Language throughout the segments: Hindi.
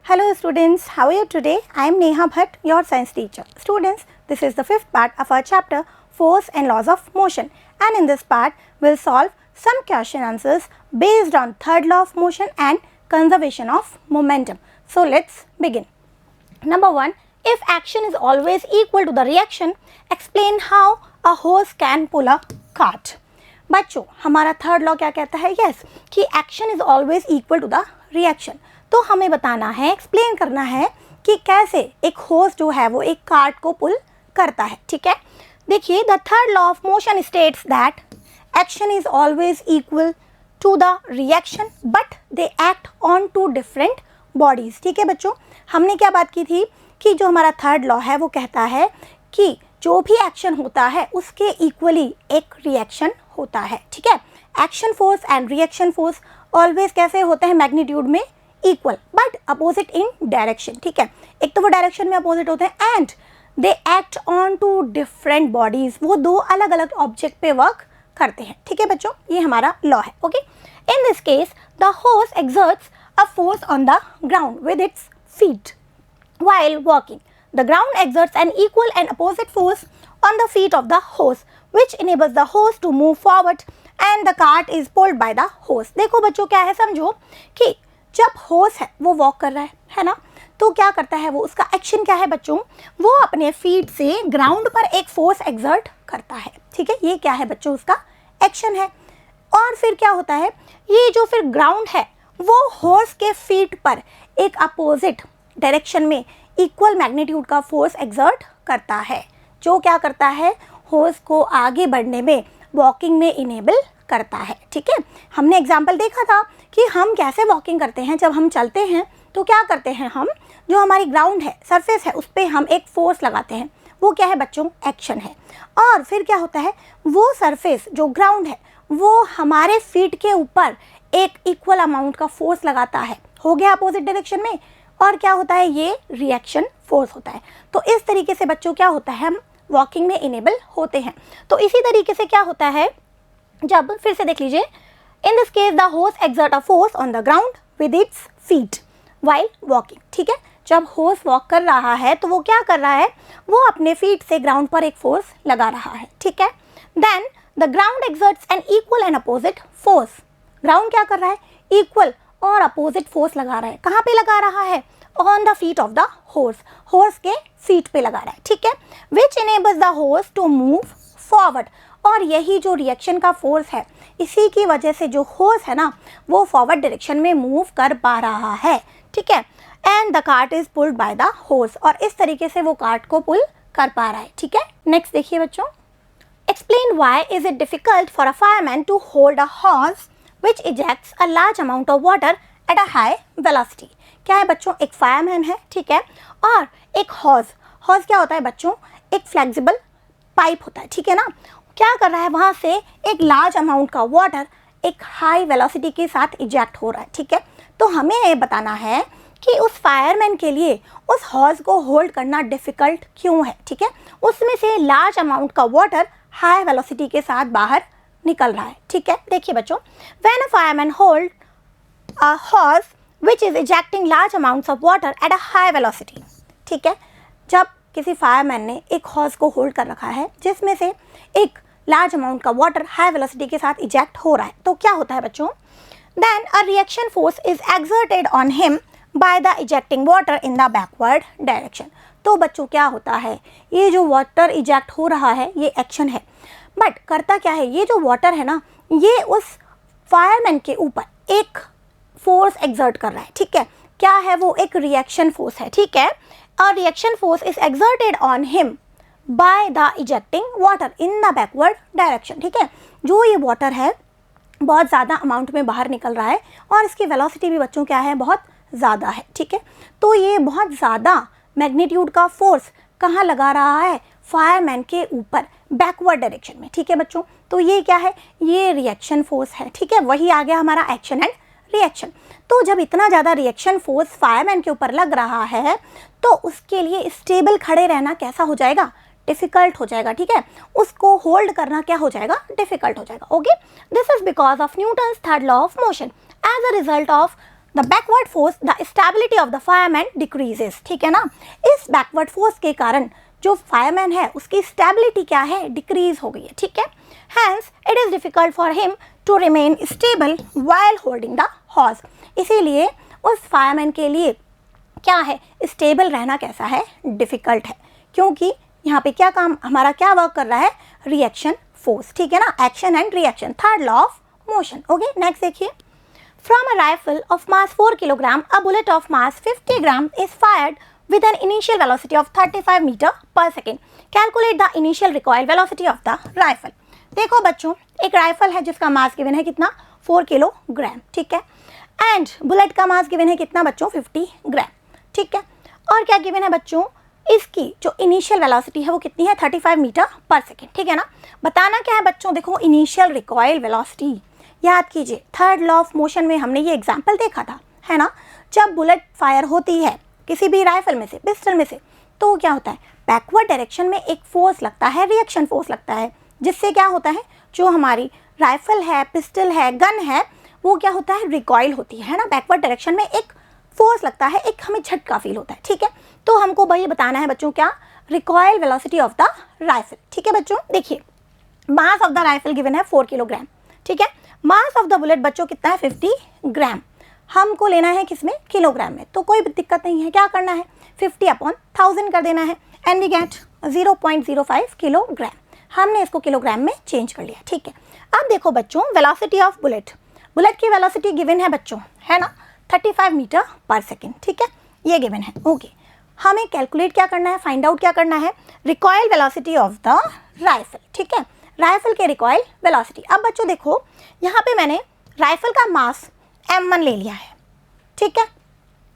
Hello students, how are you today? I am Neha Bhatt, your science teacher. Students, this is the fifth part of our chapter Force and Laws of Motion, and in this part we'll solve some question answers based on third law of motion and conservation of momentum. So let's begin. Number 1, if action is always equal to the reaction, explain how a horse can pull a cart. बच्चों, हमारा थर्ड लॉ क्या कहता है? यस, कि action is always equal to the reaction. तो हमें बताना है, एक्सप्लेन करना है कि कैसे एक हॉर्स जो है वो एक कार्ट को पुल करता है. ठीक है, देखिए, the third law of motion states that action is always equal to the reaction but they act on two different bodies. ठीक है बच्चों, हमने क्या बात की थी कि जो हमारा थर्ड लॉ है वो कहता है कि जो भी एक्शन होता है उसके इक्वली एक रिएक्शन होता है. ठीक है, action force and reaction force always कैसे होते हैं? मैग्नीट्यूड में equal but opposite in direction. ठीक है, एक तो वो डायरेक्शन में अपोजिट होते हैं and they act on two different bodies. वो दो अलग अलग ऑब्जेक्ट पे वर्क करते हैं. ठीक है बच्चों, ये हमारा लॉ है. Okay, in this case the horse exerts a force on the ground with its feet while walking. The ground exerts an equal and opposite force on the feet of the horse, which enables the horse to move forward and the cart is pulled by the horse. देखो बच्चों, क्या है, समझो कि जब horse है वो वॉक कर रहा है ना, तो क्या करता है वो, उसका एक्शन क्या है बच्चों? वो अपने फीट से ग्राउंड पर एक फोर्स एक्सर्ट करता है. ठीक है, ये क्या है बच्चों? उसका एक्शन है. और फिर क्या होता है, ये जो फिर ग्राउंड है वो हॉर्स के फीट पर एक अपोजिट डायरेक्शन में इक्वल मैग्नीट्यूड का फोर्स एक्सर्ट करता है, जो क्या करता है, हॉर्स को आगे बढ़ने में, वॉकिंग में इनेबल करता है. ठीक है, हमने एग्जाम्पल देखा था कि हम कैसे वॉकिंग करते हैं. जब हम चलते हैं तो क्या करते हैं, हम जो हमारी ग्राउंड है, सरफेस है, उस पर हम एक फोर्स लगाते हैं. वो क्या है बच्चों? एक्शन है. और फिर क्या होता है, वो सरफेस जो ग्राउंड है वो हमारे फीट के ऊपर एक इक्वल अमाउंट का फोर्स लगाता है. हो गया अपोजिट डायरेक्शन में. और क्या होता है, ये रिएक्शन फोर्स होता है. तो इस तरीके से बच्चों क्या होता है, हम वॉकिंग में इनेबल होते हैं. तो इसी तरीके से क्या होता है, जब फिर से देख लीजिए, in this case the horse exert a force on the ground with its feet while walking. ठीक है, जब हॉर्स वॉक कर रहा है तो वो क्या कर रहा है, वो अपने फीट से ग्राउंड पर एक फोर्स लगा रहा है. ठीक है, then the ground exerts an equal and opposite force. Ground क्या कर रहा है, इक्वल और अपोजिट फोर्स लगा रहा है. कहाँ पे लगा रहा है? On the feet of the horse. Horse के फीट पे लगा रहा है. ठीक है, which enables the horse to move forward. और यही जो रिएक्शन का फोर्स है, इसी की वजह से जो हॉर्स है ना, वो फॉरवर्ड डायरेक्शन में मूव कर पा रहा है. ठीक है, and the cart is pulled by the horse. और इस तरीके से वो कार्ट को पुल कर पा रहा है. ठीक है, नेक्स्ट देखिए बच्चों, explain why is it difficult for a fireman to hold a horse which ejects a large amount of water at a high velocity. क्या है बच्चों? एक फायरमैन है. ठीक है, और एक हॉर्स. हॉर्स क्या होता है बच्चों? एक फ्लेक्सिबल पाइप होता है. ठीक है ना, क्या कर रहा है, वहाँ से एक लार्ज अमाउंट का वाटर एक हाई वेलोसिटी के साथ इजेक्ट हो रहा है. ठीक है, तो हमें ये बताना है कि उस फायरमैन के लिए उस हॉर्स को होल्ड करना डिफ़िकल्ट क्यों है. ठीक है, उसमें से लार्ज अमाउंट का वाटर हाई वेलोसिटी के साथ बाहर निकल रहा है. ठीक है, देखिए बच्चों, when a fireman hold a horse which is ejecting large amounts of water at a high velocity. ठीक है, जब किसी फायरमैन ने एक हॉर्स को होल्ड कर रखा है जिसमें से एक लार्ज अमाउंट का वाटर हाई वेलोसिटी के साथ इजेक्ट हो रहा है, तो क्या होता है बच्चों, then a reaction force is exerted on him by the ejecting water in the backward direction. तो बच्चों क्या होता है, ये जो वाटर इजेक्ट हो रहा है ये एक्शन है, बट करता क्या है, ये जो वाटर है ना, ये उस फायरमैन के ऊपर एक फोर्स एक्सर्ट कर रहा है. ठीक है, क्या है वो? एक रिएक्शन फोर्स है. ठीक है, और reaction force is exerted on him by the ejecting water in the backward direction. ठीक है, जो ये वाटर है बहुत ज़्यादा अमाउंट में बाहर निकल रहा है और इसकी वेलोसिटी भी बच्चों क्या है, बहुत ज़्यादा है. ठीक है, तो ये बहुत ज़्यादा मैग्नीट्यूड का फोर्स कहाँ लगा रहा है? फायरमैन के ऊपर, बैकवर्ड डायरेक्शन में. ठीक है बच्चों, तो ये क्या है, ये रिएक्शन फोर्स है. ठीक है, वही आ गया हमारा एक्शन एंड रिएक्शन. तो जब इतना ज़्यादा रिएक्शन फोर्स फायरमैन के ऊपर लग रहा है तो उसके लिए स्टेबल खड़े रहना कैसा हो जाएगा? डिफ़िकल्ट हो जाएगा. ठीक है, उसको होल्ड करना क्या हो जाएगा? डिफ़िकल्ट हो जाएगा. Okay, this is because of Newton's third law of motion. As a result of the backward force the stability of the fireman decreases, ठीक है ना। इस बैकवर्ड फोर्स के कारण जो फायरमैन है उसकी स्टेबिलिटी क्या है, डिक्रीज हो गई है, ठीक है। Hence it is difficult for him to remain stable while holding the horse, इसीलिए उस फायरमैन के लिए क्या है, स्टेबल रहना कैसा है, डिफिकल्ट है, क्योंकि यहाँ पे क्या काम हमारा क्या वर्क कर रहा है, रिएक्शन फोर्स, ठीक है ना, action and reaction, third law of motion. Okay, next देखिए, from a rifle of mass 4 kilogram a bullet of mass 50 gram is fired with an initial velocity of 35 meter per second. Calculate the initial recoil velocity of the rifle. देखो बच्चों, एक राइफल है जिसका मास गिवन है कितना, 4 किलोग्राम, ठीक है। एंड बुलेट का मास गिवन है कितना बच्चों, 50 ग्राम, ठीक है। और क्या गिवन है बच्चों, इसकी जो इनिशियल वेलोसिटी है वो कितनी है, 35 मीटर पर सेकेंड, ठीक है ना। बताना क्या है बच्चों, देखो इनिशियल रिकॉयल वेलोसिटी याद कीजिए, थर्ड लॉ ऑफ मोशन में हमने ये एग्जाम्पल देखा था, है ना। जब बुलेट फायर होती है किसी भी राइफल में से, पिस्टल में से, तो क्या होता है, बैकवर्ड डायरेक्शन में एक फोर्स लगता है, रिएक्शन फोर्स लगता है, जिससे क्या होता है, जो हमारी राइफल है, पिस्टल है, गन है, वो क्या होता है, रिकॉइल होती है ना, बैकवर्ड डायरेक्शन में एक फोर्स लगता है, एक हमें झटका फील होता है, ठीक है। तो हमको भाई बताना है बच्चों क्या, recoil velocity of the rifle, ठीक है बच्चों। देखिए mass of the rifle given है 4 किलोग्राम, ठीक है। मास ऑफ द बुलेट बच्चों कितना है, 50 ग्राम, हमको लेना है किसमें, किलोग्राम में, तो कोई दिक्कत नहीं है, क्या करना है, 50/1000 कर देना है, एंड वी गेट 0.05 किलोग्राम, हमने इसको किलोग्राम में चेंज कर लिया, ठीक है। अब देखो बच्चों, वेलोसिटी ऑफ बुलेट, बुलेट की वेलोसिटी गिवन है बच्चों, है ना, 35 मीटर पर सेकेंड, ठीक है, ये गिवन है। ओके, हमें कैलकुलेट क्या करना है, फाइंड आउट क्या करना है, recoil velocity of the rifle, ठीक है, राइफल के रिकॉइल वेलोसिटी। अब बच्चों देखो, यहाँ पे मैंने राइफल का मास m1 ले लिया है, ठीक है,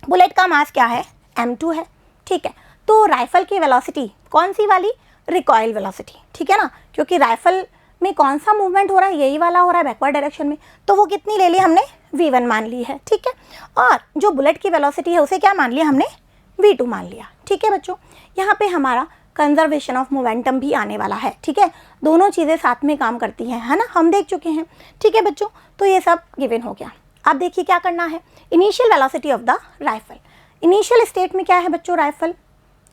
बुलेट का मास क्या है, m2 है, ठीक है। तो राइफल की वेलोसिटी कौन सी वाली, रिकॉइल वेलोसिटी, ठीक है ना, क्योंकि राइफल में कौन सा मूवमेंट हो रहा है, यही वाला हो रहा है, बैकवर्ड डायरेक्शन में, तो वो कितनी ले ली हमने, v1 मान ली है, ठीक है। और जो बुलेट की वेलोसिटी है उसे क्या मान लिया हमने, v2 मान लिया, ठीक है बच्चों। यहाँ पे हमारा कंजर्वेशन ऑफ मोमेंटम भी आने वाला है, ठीक है, दोनों चीज़ें साथ में काम करती हैं, है ना, हम देख चुके हैं, ठीक है बच्चों। तो ये सब गिवन हो गया। अब देखिए क्या करना है, initial velocity of the rifle, initial state में क्या है बच्चों, राइफल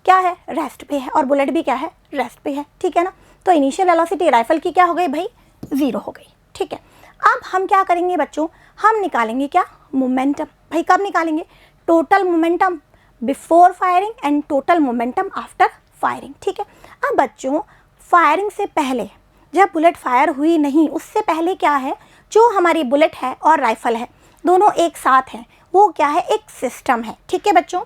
क्या है, रेस्ट पे है, और बुलेट भी क्या है, रेस्ट पे है, ठीक है ना। तो इनिशियल वेलोसिटी राइफल की क्या हो गई भाई, 0 हो गई, ठीक है। अब हम क्या करेंगे बच्चों, हम निकालेंगे क्या, मोमेंटम, भाई कब निकालेंगे, total momentum before firing and total momentum after firing, ठीक है। अब बच्चों फायरिंग से पहले, जब बुलेट फायर हुई नहीं उससे पहले क्या है, जो हमारी बुलेट है और राइफल है दोनों एक साथ हैं, वो क्या है, एक सिस्टम है, ठीक है बच्चों।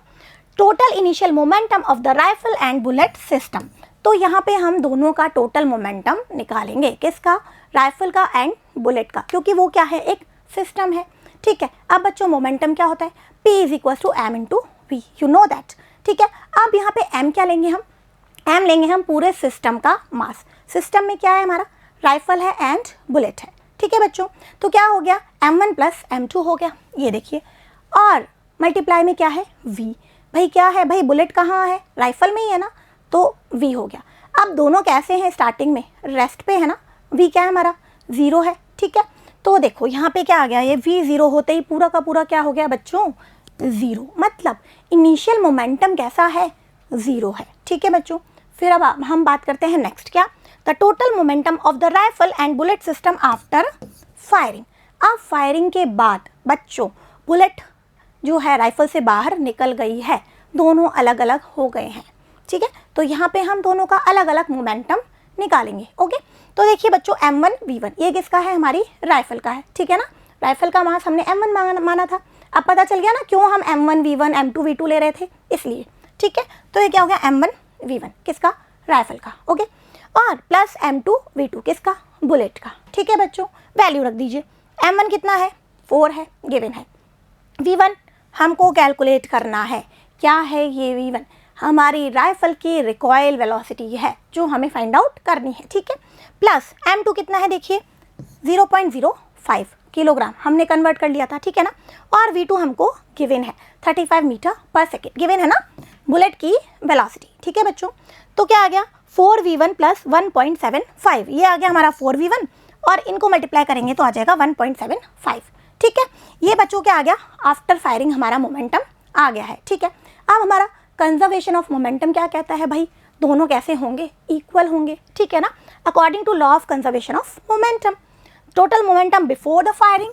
Total initial momentum of the rifle and bullet system, तो यहाँ पे हम दोनों का टोटल मोमेंटम निकालेंगे, किसका, राइफल का एंड बुलेट का, क्योंकि वो क्या है, एक सिस्टम है, ठीक है। अब बच्चों मोमेंटम क्या होता है, P = m/v, you know that, ठीक है। अब यहाँ पे m क्या लेंगे हम, m लेंगे हम पूरे सिस्टम का मास, सिस्टम में क्या है हमारा, राइफल है एंड बुलेट है, ठीक है बच्चों। तो क्या हो गया, m1 + m2 हो गया, ये देखिए, और मल्टीप्लाई में क्या है, v, भाई क्या है भाई, बुलेट कहाँ है, राइफल में ही है ना, तो v हो गया। अब दोनों कैसे हैं, स्टार्टिंग में रेस्ट पे है ना, v क्या है हमारा, 0 है, ठीक है। तो देखो यहाँ पे क्या आ गया, ये v 0 होते ही पूरा का पूरा क्या हो गया बच्चों, 0, मतलब इनिशियल मोमेंटम कैसा है, 0 है, ठीक है बच्चों। फिर अब हम बात करते हैं नेक्स्ट, क्या, the total momentum of the rifle and bullet system after firing. अब फायरिंग के बाद बच्चों बुलेट जो है राइफल से बाहर निकल गई है, दोनों अलग अलग हो गए हैं, ठीक है। तो यहाँ पे हम दोनों का अलग अलग मोमेंटम निकालेंगे, ओके। तो देखिए बच्चों m1 v1 ये किसका है, हमारी राइफल का है, ठीक है ना, राइफल का मास हमने m1 माना था, अब पता चल गया ना क्यों हम m1 v1 m2 v2 ले रहे थे, इसलिए, ठीक है। तो ये क्या हो गया, m1 v1 किसका, राइफल का, ओके, और प्लस m2 v2 किसका, बुलेट का, ठीक है बच्चों। वैल्यू रख दीजिए, m1 कितना है, 4 है, गिवन है, v1 हमको कैलकुलेट करना है, क्या है ये v1, हमारी राइफल की रिकॉइल वेलोसिटी है जो हमें फाइंड आउट करनी है, ठीक है। प्लस m2 कितना है, देखिए 0.05 किलोग्राम हमने कन्वर्ट कर लिया था, ठीक है ना, और v2 हमको गिवन है 35 मीटर पर सेकेंड, गिवन है ना बुलेट की वेलोसिटी, ठीक है बच्चों। तो क्या आ गया, 4v1 + 1.75, ये आ गया हमारा 4v1, और इनको मल्टीप्लाई करेंगे तो आ जाएगा 1.75, ठीक है, ये बच्चों क्या आ गया, आफ्टर फायरिंग हमारा मोमेंटम आ गया है। ठीक है, अब हमारा कंजर्वेशन ऑफ मोमेंटम क्या कहता है भाई, दोनों कैसे होंगे, इक्वल होंगे। ठीक है ना, according to law of conservation of momentum, total momentum before the firing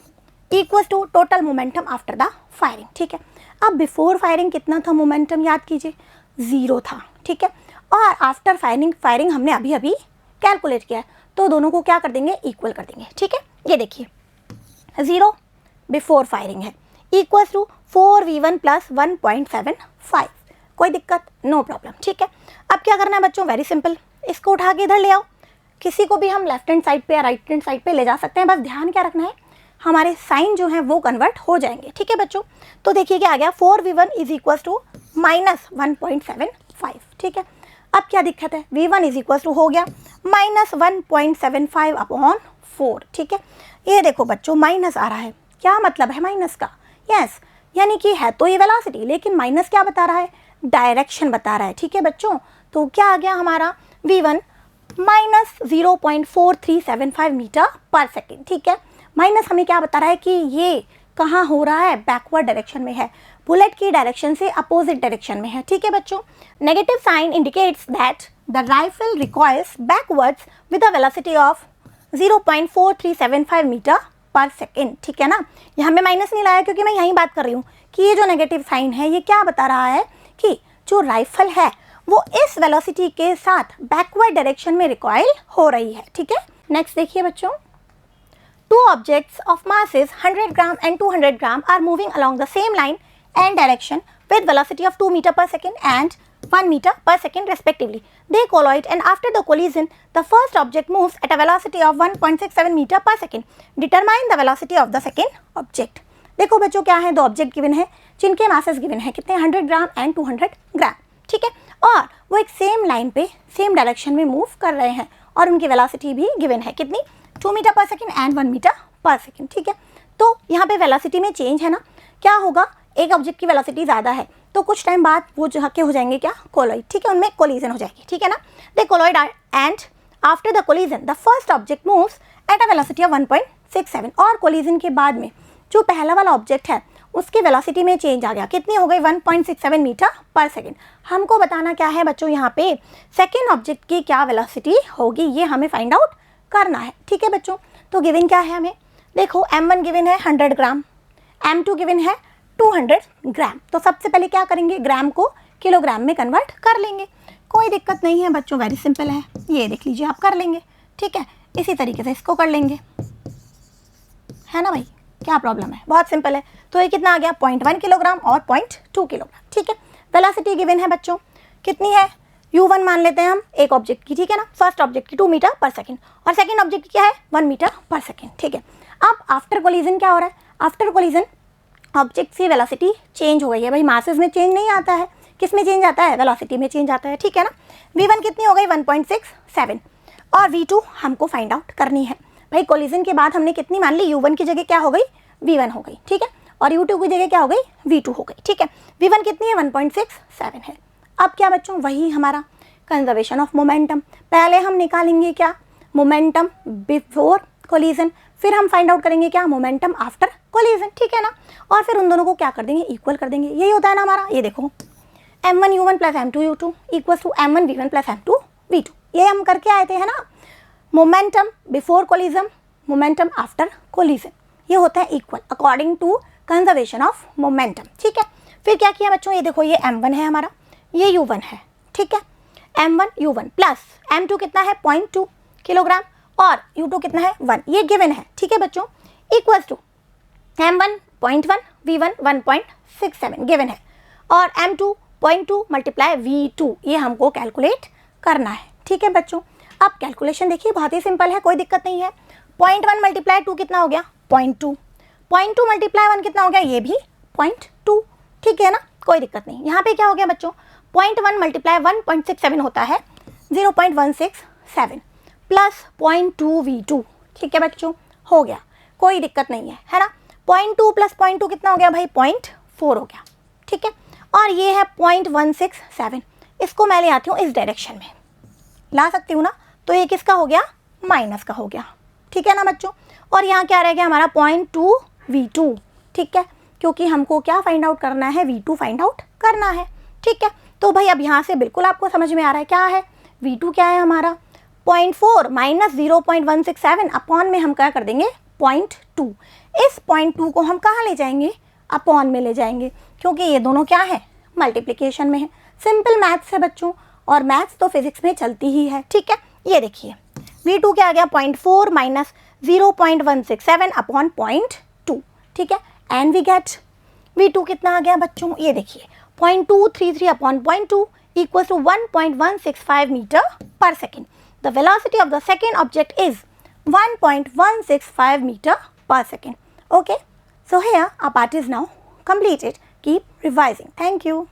equals to total momentum after the firing. ठीक है, अब बिफोर फायरिंग कितना था मोमेंटम, याद कीजिए 0 था। ठीक है, और आफ्टर फायरिंग हमने अभी अभी कैलकुलेट किया है, तो दोनों को क्या कर देंगे, इक्वल कर देंगे। ठीक है, ये देखिए 0 बिफोर फायरिंग है इक्वल्स टू 4v1 प्लस 1.75, कोई दिक्कत, नो प्रॉब्लम। ठीक है, अब क्या करना है बच्चों, वेरी सिंपल, इसको उठा के इधर ले आओ, किसी को भी हम लेफ्ट हैंड साइड पे या राइट हैंड साइड पे ले जा सकते हैं, बस ध्यान क्या रखना है, हमारे साइन जो है वो कन्वर्ट हो जाएंगे। ठीक है बच्चों, तो देखिए क्या आ गया, 4v1 is equals to minus 1.75। ठीक है, अब क्या दिक्कत है, v1 इज इक्वल्स टू हो गया माइनस 1.75 अपॉन 4। ठीक है, ये देखो बच्चों माइनस आ रहा है, क्या मतलब है माइनस का, यस, यानी कि है तो ये वेलोसिटी, लेकिन माइनस क्या बता रहा है, डायरेक्शन बता रहा है। ठीक है बच्चों, तो क्या आ गया हमारा v1 माइनस 0.4375 मीटर पर सेकेंड। ठीक है, माइनस हमें क्या बता रहा है कि ये कहाँ हो रहा है, बैकवर्ड डायरेक्शन में है, बुलेट की डायरेक्शन से अपोजिट डायरेक्शन में है। ठीक है बच्चों, negative sign indicates that the rifle recoils backwards with a velocity of 0.4375 metre पर सेकेंड। ठीक है ना, यहाँ में माइनस नहीं लाया क्योंकि मैं यहीं बात कर रही हूँ कि ये जो नेगेटिव साइन है ये क्या बता रहा है कि जो राइफल है वो इस वेलोसिटी के साथ बैकवर्ड डायरेक्शन में रिकॉइल हो रही है। ठीक है, नेक्स्ट देखिए बच्चों, two objects of masses 100 gram and 200 gram are moving along the same line and direction with velocity of 2 meter per second and 1 meter per second respectively. They collide and after the collision, the first object moves at a velocity of 1.67 meter per second. Determine the velocity of the second object. देखो बच्चों क्या है, दो ऑब्जेक्ट गिवन है जिनके मासेस गिवन है कितने, 100 ग्राम एंड 200 ग्राम। ठीक है, और वो एक सेम लाइन पे सेम डायरेक्शन में मूव कर रहे हैं और उनकी वेलोसिटी भी गिवन है कितनी, 2 मीटर पर सेकेंड एंड 1 मीटर पर सेकेंड। ठीक है, तो यहाँ पे वेलोसिटी में चेंज है ना, क्या होगा, एक ऑब्जेक्ट की वेलोसिटी ज़्यादा है तो कुछ टाइम बाद वो जो हके हो जाएंगे क्या, कोलॉइड। ठीक है, उनमें कोलिजन हो जाएगी। ठीक है ना, they collide and after the collision the first object moves at a velocity of 1.67, और कोलिजन के बाद में जो पहला वाला ऑब्जेक्ट है उसकी वेलोसिटी में चेंज आ गया, कितनी हो गई, 1.67 मीटर पर सेकेंड। हमको बताना क्या है बच्चों, यहाँ पे सेकेंड ऑब्जेक्ट की क्या वेलोसिटी होगी, ये हमें फाइंड आउट करना है। ठीक है बच्चों, तो गिवन क्या है हमें, देखो m1 गिवन है 100 ग्राम, m2 गिवन है 200 ग्राम, तो सबसे पहले क्या करेंगे, ग्राम को किलोग्राम में कन्वर्ट कर लेंगे, कोई दिक्कत नहीं है बच्चों, वेरी सिंपल है, ये देख लीजिए आप कर लेंगे। ठीक है, इसी तरीके से इसको कर लेंगे, है ना भाई, क्या प्रॉब्लम है, बहुत सिंपल है। तो ये कितना आ गया, 0.1 किलोग्राम और 0.2 किलोग्राम। ठीक है, वेलोसिटी गिवन है बच्चों कितनी है, u1 मान लेते हैं हम एक ऑब्जेक्ट की। ठीक है ना, फर्स्ट ऑब्जेक्ट की 2 मीटर पर सेकेंड और सेकेंड ऑब्जेक्ट की क्या है, 1 मीटर पर सेकेंड। ठीक है, अब आफ्टर कोलिजन क्या हो रहा है, आफ्टर कोलिजन ऑब्जेक्ट की वेलोसिटी चेंज हो गई है भाई, मासेस में चेंज नहीं आता है, किस में चेंज आता है, वेलोसिटी में चेंज आता है। ठीक है ना, v1 कितनी हो गई, 1.67 और v2 हमको फाइंड आउट करनी है भाई। कोलिजन के बाद हमने कितनी मान ली, u1 की जगह क्या हो गई, v1 हो गई। ठीक है, और u2 की जगह क्या हो गई, v2 हो गई। ठीक है, v1 कितनी है, 1.67 है। अब क्या बच्चों, वही हमारा कंजर्वेशन ऑफ मोमेंटम, पहले हम निकालेंगे क्या, मोमेंटम बिफोर कोलिजन, फिर हम फाइंड आउट करेंगे क्या, मोमेंटम आफ्टर कोलिजन। ठीक है ना, और फिर उन दोनों को क्या कर देंगे, इक्वल कर देंगे, यही होता है ना हमारा। ये देखो m1 u1 plus m2 u2 equals to m1 v1 plus m2 v2, ये हम करके आए थे, है ना, momentum before collision, momentum after collision, ये होता है equal according to conservation of momentum. ठीक है, फिर क्या किया बच्चों, ये देखो ये m1 है हमारा, ये u1 है। ठीक है, m1 u1 प्लस m2 कितना है, 0.2 किलोग्राम और u2 कितना है, 1, ये गिवन है। ठीक है बच्चों, equals to m1 0.1 v1 1.67 given है और m2 0.2 मल्टीप्लाई v2, ये हमको कैलकुलेट करना है। ठीक है बच्चों, अब कैलकुलेशन देखिए बहुत ही सिंपल है, कोई दिक्कत नहीं है। 0.1 मल्टीप्लाई 2 कितना हो गया, 0.2, 0.2 मल्टीप्लाई 1 कितना हो गया, ये भी 0.2। ठीक है ना, कोई दिक्कत नहीं। यहाँ पे क्या हो गया बच्चों, 0.1 मल्टीप्लाई 1.67 होता है 0.167 प्लस 0.2 v2। ठीक है बच्चों, हो गया, कोई दिक्कत नहीं है ना। 0.2 प्लस 0.2 कितना हो गया भाई, 0.4 हो गया। ठीक है, और ये है 0.167, इसको मैं ले आती हूँ इस डायरेक्शन में, ला सकती हूँ ना, तो ये किसका हो गया, माइनस का हो गया। ठीक है ना बच्चों, और यहाँ क्या रह गया हमारा 0.2 v2, ठीक है, क्योंकि हमको क्या फाइंड आउट करना है, v2 फाइंड आउट करना है, ठीक है। तो भाई अब यहाँ से बिल्कुल आपको समझ में आ रहा है क्या है, v2 क्या है हमारा 0.4 माइनस 0.167 अपॉन में हम क्या कर देंगे 0.2। इस 0.2 को हम कहाँ ले जाएंगे, अपॉन में ले जाएंगे, क्योंकि ये दोनों क्या है, मल्टीप्लिकेशन में है। सिंपल मैथ्स है बच्चों, और मैथ्स तो फिजिक्स में चलती ही है, ठीक है। ये देखिए v2 क्या आ गया 0.4 माइनस 0.167 अपॉन 0.2, ठीक है। एंड वी गेट v2 कितना आ गया बच्चों, ये देखिए 0.233 upon 0.2 equals to 1.165 meter per second. The velocity of the second object is 1.165 meter per second. Okay, so here our part is now completed. Keep revising. Thank you.